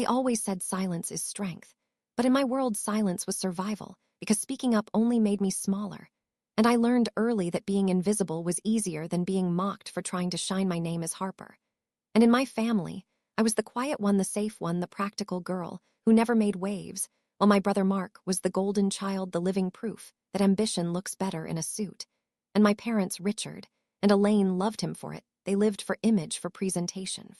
They always said silence is strength. But in my world, silence was survival, because speaking up only made me smaller. And I learned early that being invisible was easier than being mocked for trying to shine my name as Harper. And in my family, I was the quiet one, the safe one, the practical girl who never made waves, while my brother Mark was the golden child, the living proof that ambition looks better in a suit. And my parents, Richard and Elaine, loved him for it. They lived for image, for presentation.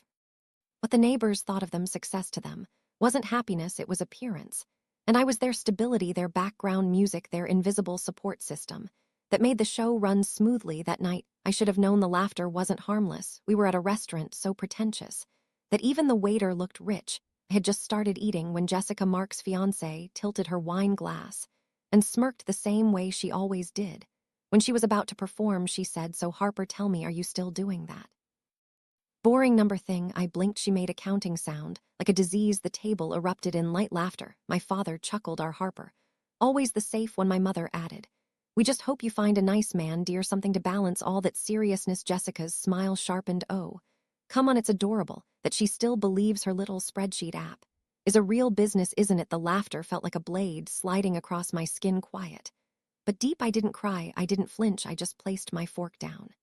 What the neighbors thought of them, success to them, wasn't happiness, it was appearance. And I was their stability, their background music, their invisible support system that made the show run smoothly. That night, I should have known the laughter wasn't harmless. We were at a restaurant so pretentious that even the waiter looked rich. I had just started eating when Jessica, Mark's fiancée, tilted her wine glass and smirked the same way she always did. When she was about to perform, she said, "So Harper, tell me, are you still doing that?" Boring number thing. I blinked. She made a counting sound. Like a disease, the table erupted in light laughter. My father chuckled. "Our Harper. Always the safe one," my mother added. "We just hope you find a nice man, dear, something to balance all that seriousness." Jessica's smile sharpened. "Oh, come on, it's adorable that she still believes her little spreadsheet app is a real business, isn't it?" The laughter felt like a blade sliding across my skin. Quiet but deep. I didn't cry, I didn't flinch, I just placed my fork down.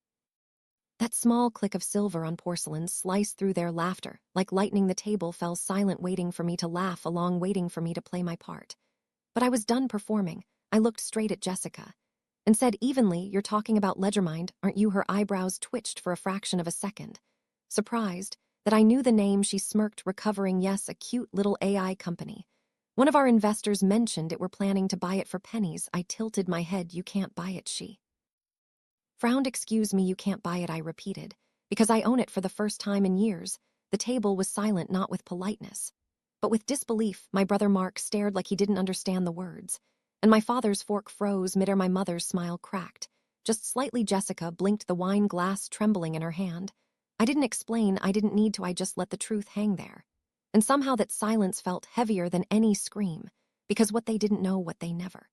That small click of silver on porcelain sliced through their laughter. Like lightning, the table fell silent, waiting for me to laugh along, waiting for me to play my part. But I was done performing. I looked straight at Jessica and said evenly, "You're talking about Ledgermind, aren't you?" Her eyebrows twitched for a fraction of a second. Surprised that I knew the name, she smirked, recovering. "Yes, a cute little AI company. One of our investors mentioned it. We're planning to buy it for pennies." I tilted my head. "You can't buy it," she frowned. "Excuse me, you can't buy it," I repeated, "because I own it for the first time in years." The table was silent, not with politeness, but with disbelief. My brother Mark stared like he didn't understand the words, and my father's fork froze midair. My mother's smile cracked, just slightly. Jessica blinked, the wine glass trembling in her hand. I didn't explain, I didn't need to, I just let the truth hang there. And somehow that silence felt heavier than any scream, because what they didn't know, what they never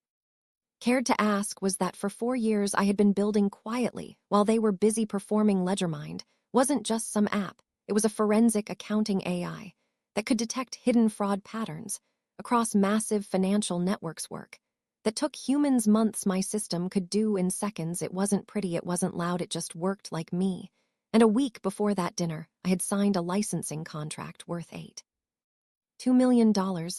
cared to ask, was that for 4 years I had been building quietly while they were busy performing. Ledgermind wasn't just some app, it was a forensic accounting AI that could detect hidden fraud patterns across massive financial networks, work that took humans months. My system could do in seconds. It wasn't pretty, it wasn't loud, it just worked like me. And a week before that dinner, I had signed a licensing contract worth $2 million.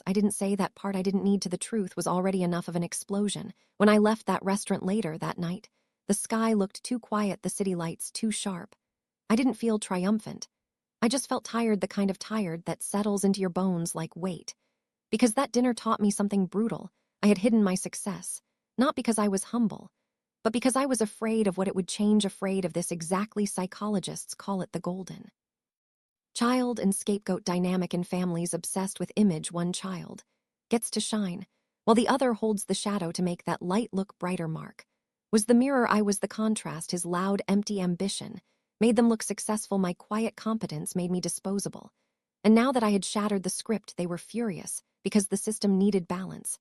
I didn't say that part, I didn't need to. The truth was already enough of an explosion. When I left that restaurant later that night, the sky looked too quiet, the city lights too sharp. I didn't feel triumphant. I just felt tired, the kind of tired that settles into your bones like weight. Because that dinner taught me something brutal. I had hidden my success, not because I was humble, but because I was afraid of what it would change, afraid of this. Exactly, psychologists call it the golden child and scapegoat dynamic in families obsessed with image. One child gets to shine, while the other holds the shadow to make that light look brighter. Mark was the mirror, I was the contrast. His loud, empty ambition made them look successful. My quiet competence made me disposable. And now that I had shattered the script, they were furious because the system needed balance.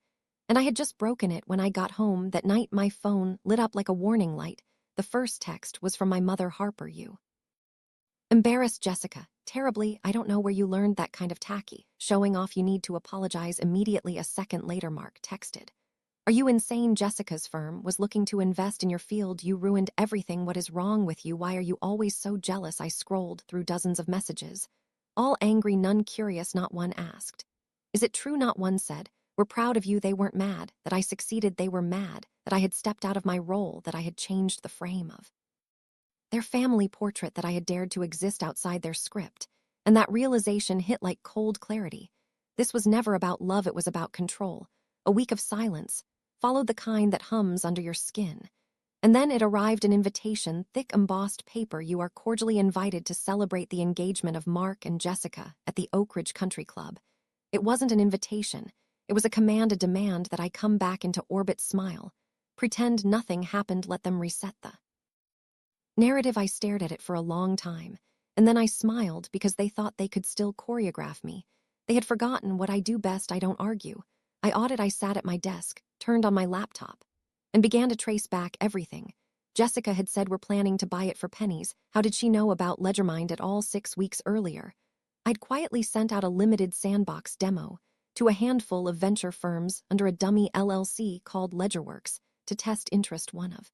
And I had just broken it. When I got home that night, my phone lit up like a warning light. The first text was from my mother. "Harper, you embarrassed Jessica terribly. I don't know where you learned that kind of tacky showing off. You need to apologize immediately." A second later, Mark texted, "Are you insane? Jessica's firm was looking to invest in your field. You ruined everything. What is wrong with you? Why are you always so jealous?" I scrolled through dozens of messages, all angry, none curious. Not one asked, "Is it true?" Not one said, "We're proud of you." They weren't mad that I succeeded. They were mad that I had stepped out of my role, that I had changed the frame of their family portrait, that I had dared to exist outside their script. And that realization hit like cold clarity. This was never about love, it was about control. A week of silence followed, the kind that hums under your skin. And then it arrived, an invitation, thick embossed paper. "You are cordially invited to celebrate the engagement of Mark and Jessica at the Oak Ridge Country Club." It wasn't an invitation, it was a command, a demand that I come back into orbit. Smile, pretend nothing happened, let them reset the narrative. I stared at it for a long time, and then I smiled because they thought they could still choreograph me. They had forgotten what I do best. I don't argue. I sat at my desk, turned on my laptop, and began to trace back everything. Jessica had said, "We're planning to buy it for pennies." How did she know about Ledgermind at all? 6 weeks earlier, I'd quietly sent out a limited sandbox demo to a handful of venture firms under a dummy LLC called LedgerWorks to test interest. One of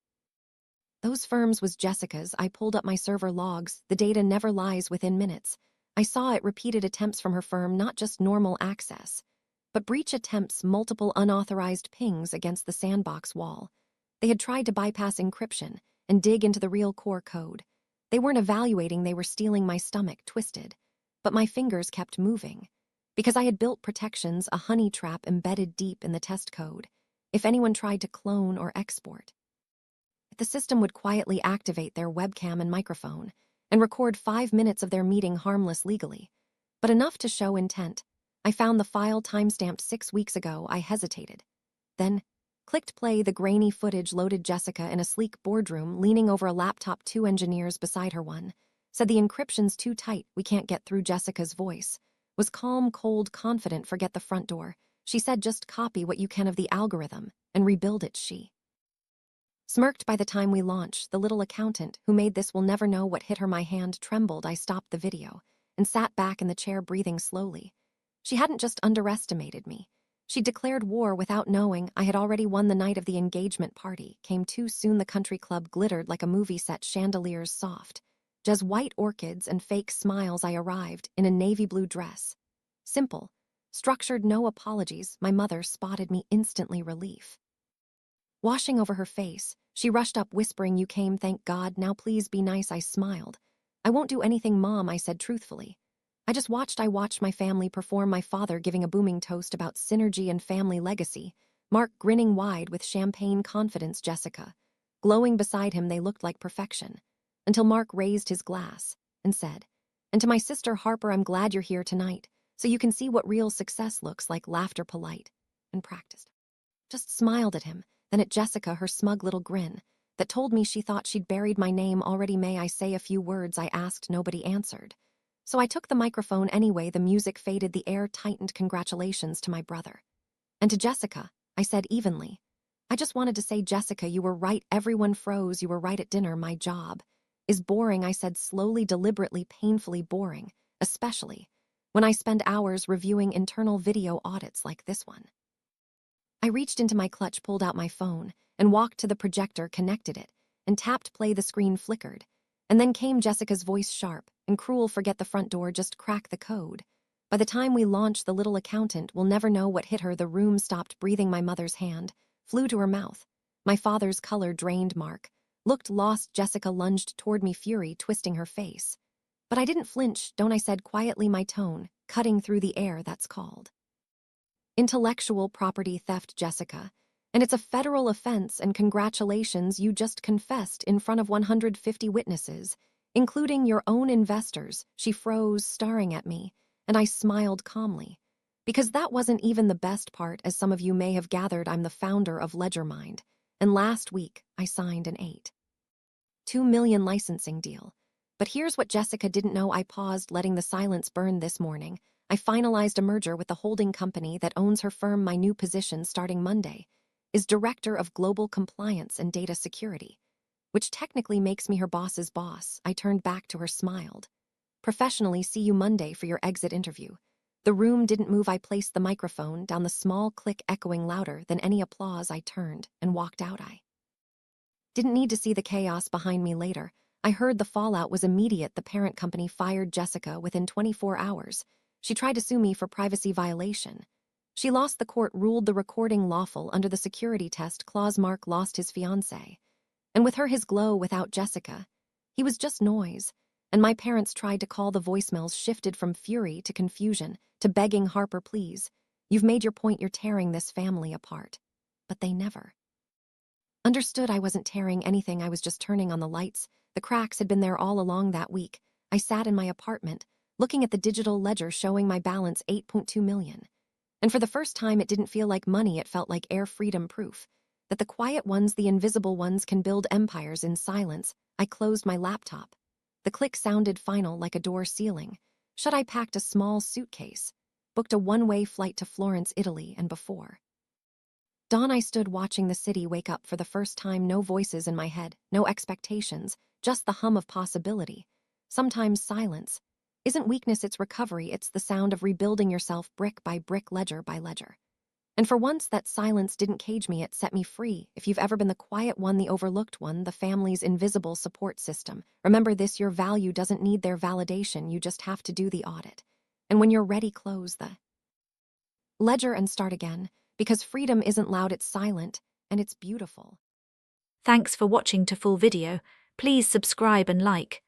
those firms was Jessica's. I pulled up my server logs. The data never lies within minutes. I saw it repeated attempts from her firm, not just normal access, but breach attempts, multiple unauthorized pings against the sandbox wall. They had tried to bypass encryption and dig into the real core code. They weren't evaluating, they were stealing. My stomach twisted, but my fingers kept moving. Because I had built protections, a honey trap embedded deep in the test code. If anyone tried to clone or export, the system would quietly activate their webcam and microphone and record 5 minutes of their meeting harmless legally, but enough to show intent. I found the file timestamped 6 weeks ago. I hesitated. Then clicked play. The grainy footage loaded. Jessica in a sleek boardroom, leaning over a laptop, 2 engineers beside her. One said, "The encryption's too tight, we can't get through." Jessica's voice was calm, cold, confident. "Forget the front door," she said. "Just copy what you can of the algorithm and rebuild it." She smirked. "By the time we launch, the little accountant who made this will never know what hit her." My hand trembled. I stopped the video and sat back in the chair, breathing slowly. She hadn't just underestimated me. She declared war without knowing. I had already won. The night of the engagement party came too soon. The country club glittered like a movie set, chandeliers soft, just white orchids and fake smiles. I arrived in a navy blue dress. Simple, structured, no apologies. My mother spotted me instantly, relief washing over her face. She rushed up, whispering, "You came, thank God. Now please be nice." I smiled. "I won't do anything, Mom," I said truthfully. I watched my family perform. My father giving a booming toast about synergy and family legacy. Mark grinning wide with champagne confidence. Jessica glowing beside him. They looked like perfection. Until Mark raised his glass and said, "And to my sister Harper, I'm glad you're here tonight, so you can see what real success looks like." Laughter, polite and practiced. Just smiled at him, then at Jessica, her smug little grin that told me she thought she'd buried my name already. "May I say a few words?" I asked. Nobody answered, so I took the microphone anyway. The music faded, the air tightened. "Congratulations to my brother." "And to Jessica," I said evenly. "I just wanted to say, Jessica, you were right." Everyone froze. "You were right at dinner." "My job is boring," I said slowly, deliberately, painfully boring, especially when I spend hours reviewing internal video audits like this one. I reached into my clutch, pulled out my phone, and walked to the projector, connected it, and tapped play. The screen flickered. And then came Jessica's voice, sharp and cruel. "Forget the front door, just crack the code. By the time we launch, the little accountant will never know what hit her." The room stopped breathing. My mother's hand flew to her mouth. My father's color drained. Mark looked lost. Jessica lunged toward me, fury twisting her face. But I didn't flinch. "Don't," I said quietly, my tone cutting through the air. "That's called intellectual property theft, Jessica. And it's a federal offense, and congratulations, you just confessed in front of 150 witnesses, including your own investors." She froze, staring at me, and I smiled calmly. "Because that wasn't even the best part. As some of you may have gathered, I'm the founder of LedgerMind, and last week I signed an $8.2 million licensing deal. But here's what Jessica didn't know." I paused, letting the silence burn. "This morning, I finalized a merger with the holding company that owns her firm. My new position starting Monday is Director of Global Compliance and Data Security, which technically makes me her boss's boss." I turned back to her, smiled. "Professionally, see you Monday for your exit interview." The room didn't move. I placed the microphone down, the small click echoing louder than any applause. I turned and walked out. I didn't need to see the chaos behind me later. I heard the fallout was immediate. The parent company fired Jessica within 24 hours. She tried to sue me for privacy violation. She lost. The court ruled the recording lawful under the security test clause. Mark lost his fiancée, and with her his glow. Without Jessica, he was just noise. And my parents tried to call. The voicemails shifted from fury to confusion to begging. "Harper, please. You've made your point. You're tearing this family apart." But they never understood. I wasn't tearing anything. I was just turning on the lights. The cracks had been there all along. That week, I sat in my apartment, looking at the digital ledger showing my balance, $8.2 million. And for the first time, it didn't feel like money. It felt like air, freedom, proof that the quiet ones, the invisible ones, can build empires in silence. I closed my laptop. The click sounded final, like a door sealing shut. I packed a small suitcase, booked a one-way flight to Florence, Italy, and before dawn I stood watching the city wake up for the first time. No voices in my head, no expectations, just the hum of possibility. Sometimes silence Isn't weakness its recovery, it's the sound of rebuilding yourself brick by brick, ledger by ledger. And for once, that silence didn't cage me, it set me free. If you've ever been the quiet one, the overlooked one, the family's invisible support system, remember this: your value doesn't need their validation, you just have to do the audit. And when you're ready, close the ledger and start again, because freedom isn't loud, it's silent, and it's beautiful. Thanks for watching to full video. Please subscribe and like.